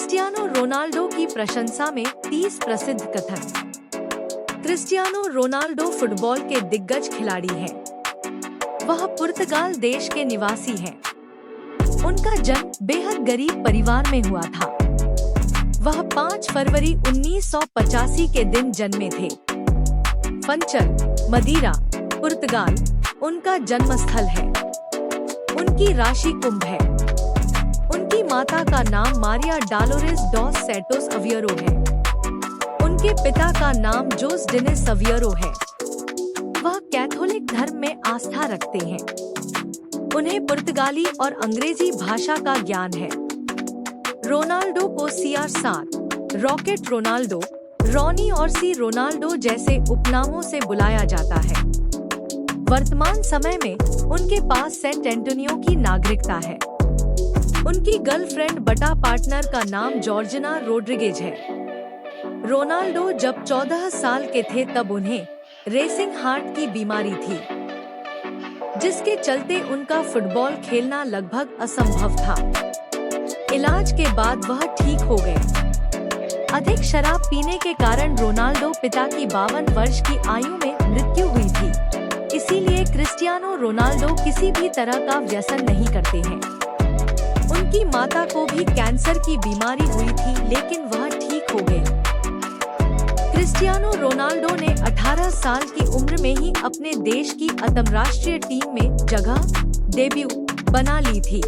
Cristiano Ronaldo की प्रशंसा में 30 प्रसिद्ध कथन। क्रिस्टियानो रोनाल्डो फुटबॉल के दिग्गज खिलाड़ी हैं। वह पुर्तगाल देश के निवासी हैं। उनका जन्म बेहद गरीब परिवार में हुआ था। वह 5 फरवरी 1985 के दिन जन्मे थे। फंचल, मदीरा, पुर्तगाल उनका जन्मस्थल है। उनकी राशि कुंभ है। उनकी माता का नाम मारिया डॉलोरेस डॉस सैंटोस अवियरो है। उनके पिता का नाम जोस डेनिस अवियरो है। वह कैथोलिक धर्म में आस्था रखते हैं। उन्हें पुर्तगाली और अंग्रेजी भाषा का ज्ञान है। रोनाल्डो को CR7, रॉकेट रोनाल्डो, रॉनी और सी रोनाल्डो जैसे उपनामों से बुलाया जाता है। वर्तमान समय में उनके पास सेंट एंटोनियो की नागरिकता है। उनकी गर्लफ्रेंड बटा पार्टनर का नाम जॉर्जिना रोड्रिगेज है। रोनाल्डो जब 14 साल के थे तब उन्हें रेसिंग हार्ट की बीमारी थी, जिसके चलते उनका फुटबॉल खेलना लगभग असंभव था। इलाज के बाद वह ठीक हो गए। अधिक शराब पीने के कारण रोनाल्डो पिता की 52 वर्ष की आयु में मृत्यु हुई थी। इसीलिए क्रिस्टियानो रोनाल्डो किसी भी तरह का व्यसन नहीं करते हैं। उनकी माता को भी कैंसर की बीमारी हुई थी, लेकिन वह ठीक हो गए। क्रिस्टियानो रोनाल्डो ने 18 साल की उम्र में ही अपने देश की अंतर्राष्ट्रीय टीम में जगह डेब्यू बना ली थी।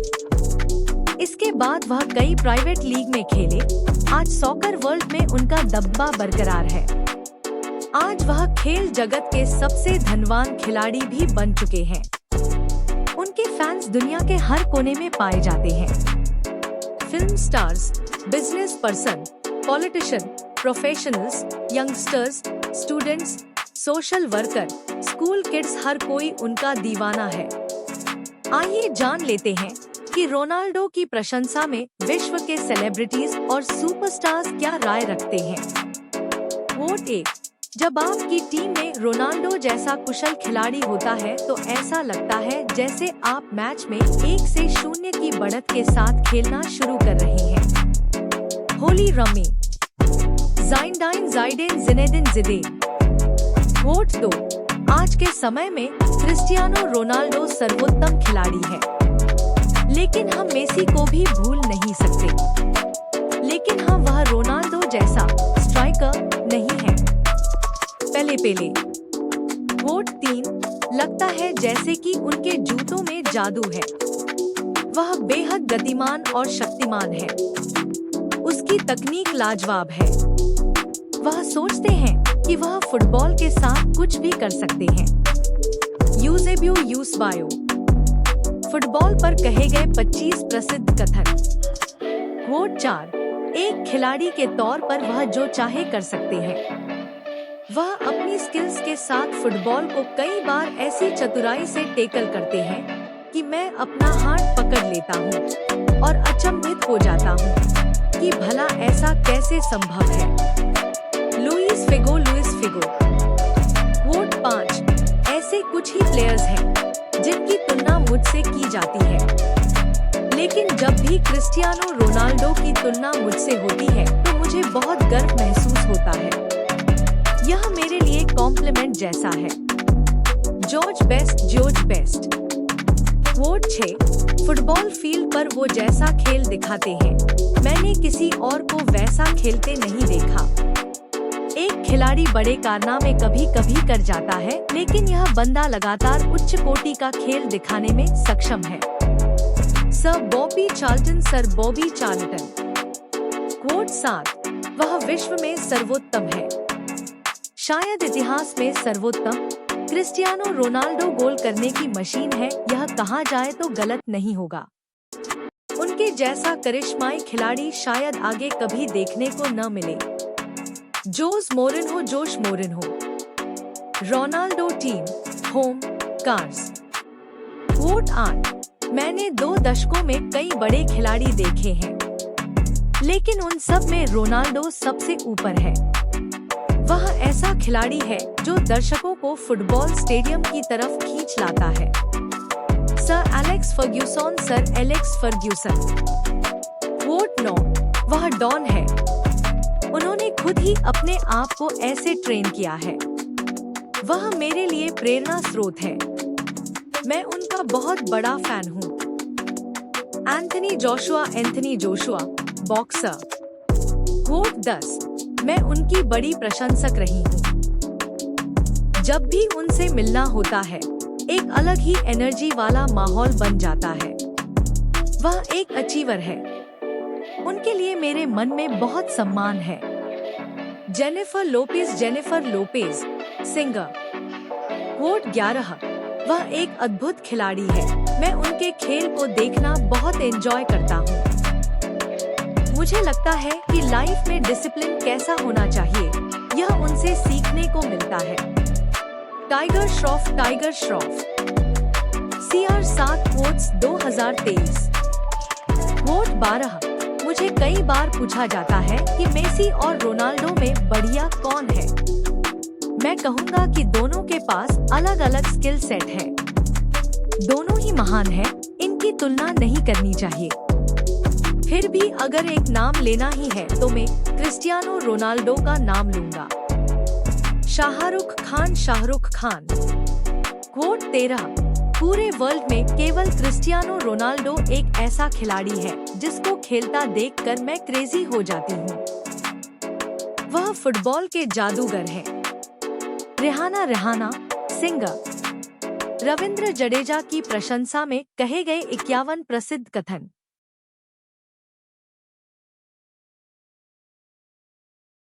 इसके बाद वह कई प्राइवेट लीग में खेले। आज सॉकर वर्ल्ड में उनका दबदबा बरकरार है। आज वह खेल जगत के सबसे धनवान खिलाड़ी भी बन चुके हैं। उनके फैंस दुनिया के हर कोने में पाए जाते हैं। Film stars, business person, politician, professionals, youngsters, students, social worker, school kids, हर कोई उनका दीवाना है। आइए जान लेते हैं कि रोनाल्डो की प्रशंसा में विश्व के सेलिब्रिटीज और सुपरस्टार्स क्या राय रखते हैं। वोट 1। जब आपकी टीम में रोनाल्डो जैसा कुशल खिलाड़ी होता है तो ऐसा लगता है जैसे आप मैच में 1-0 की बढ़त के साथ खेलना शुरू कर रहे हैं। होली रमी, Zinedine Zidane Zinedine Zidane. Vote 2। आज के समय में क्रिस्टियानो रोनाल्डो सर्वोत्तम खिलाड़ी है, लेकिन हम मेसी को भी भूल नहीं सकते। लेकिन हम वह रोनाल्डो जैसा स्ट्राइकर नहीं है। पेले। वोट 3। लगता है जैसे कि उनके जूतों में जादू है। वह बेहद गतिमान और शक्तिमान है। उसकी तकनीक लाजवाब है। वह सोचते हैं कि वह फुटबॉल के साथ कुछ भी कर सकते हैं। यूजेबियो यूस बायो। फुटबॉल पर कहे गए 25 प्रसिद्ध कथन। वोट 4। एक खिलाड़ी के तौर पर वह जो चाहे कर सकते हैं। वह अपनी स्किल्स के साथ फुटबॉल को कई बार ऐसी चतुराई से टेकल करते हैं कि मैं अपना हाथ पकड़ लेता हूँ और अचंभित हो जाता हूँ कि भला ऐसा कैसे संभव है। Luis Figo. वोट 5। ऐसे कुछ ही प्लेयर्स हैं जिनकी तुलना मुझसे की जाती है, लेकिन जब भी क्रिस्टियानो रोनाल्डो की तुलना मुझसे होती है तो मुझे बहुत गर्व महसूस होता है। यह मेरे लिए कॉम्प्लीमेंट जैसा है। George best. Vote 6। Football field पर वो जैसा खेल दिखाते हैं, मैंने किसी और को वैसा खेलते नहीं देखा। एक खिलाड़ी बड़े कारनामे कभी कर जाता है, लेकिन यह बंदा लगातार उच्च कोटि का खेल दिखाने में सक्षम है। Sir Bobby Charlton. वोट 7। वह विश्व में सर्वोत्तम है, शायद इतिहास में सर्वोत्तम। क्रिस्टियानो रोनाल्डो गोल करने की मशीन है, यह कहा जाए तो गलत नहीं होगा। उनके जैसा करिश्माई खिलाड़ी शायद आगे कभी देखने को न मिले। जोश Mourinho. Ronaldo team, home, cars. Vote 8। मैंने 2 दशकों में कई बड़े खिलाड़ी देखे हैं, लेकिन उन सब में रोनाल्डो सबसे ऊपर है। वह ऐसा खिलाड़ी है जो दर्शकों को फुटबॉल स्टेडियम की तरफ खींच लाता है। Sir Alex Ferguson. वोट 9। वह डॉन है। उन्होंने खुद ही अपने आप को ऐसे ट्रेन किया है। वह मेरे लिए प्रेरणा स्रोत है। मैं उनका बहुत बड़ा फैन हूँ। Anthony Joshua, boxer. कोट 10। मैं उनकी बड़ी प्रशंसक रही हूँ। जब भी उनसे मिलना होता है, एक अलग ही एनर्जी वाला माहौल बन जाता है। वह एक अचीवर है। उनके लिए मेरे मन में बहुत सम्मान है। Jennifer Lopez, singer. कोट 11। वह एक अद्भुत खिलाड़ी है। मैं उनके खेल को देखना बहुत एंजॉय करता हूँ। मुझे लगता है कि लाइफ में डिसिप्लिन कैसा होना चाहिए, यह उनसे सीखने को मिलता है। Tiger Shroff. CR7 quotes 2023। Quote 12। मुझे कई बार पूछा जाता है कि मेसी और रोनाल्डो में बढ़िया कौन है। मैं कहूँगा कि दोनों के पास अलग अलग स्किल सेट है। दोनों ही महान हैं, इनकी तुलना नहीं करनी चाहिए। फिर भी अगर एक नाम लेना ही है तो मैं क्रिस्टियानो रोनाल्डो का नाम लूंगा। शाहरुख खान। कोट 13। पूरे वर्ल्ड में केवल क्रिस्टियानो रोनाल्डो एक ऐसा खिलाड़ी है जिसको खेलता देखकर मैं क्रेजी हो जाती हूँ। वह फुटबॉल के जादूगर हैं। Rihanna, singer. रविंद्र जडेजा की प्रशंसा में कहे गए 51 प्रसिद्ध कथन।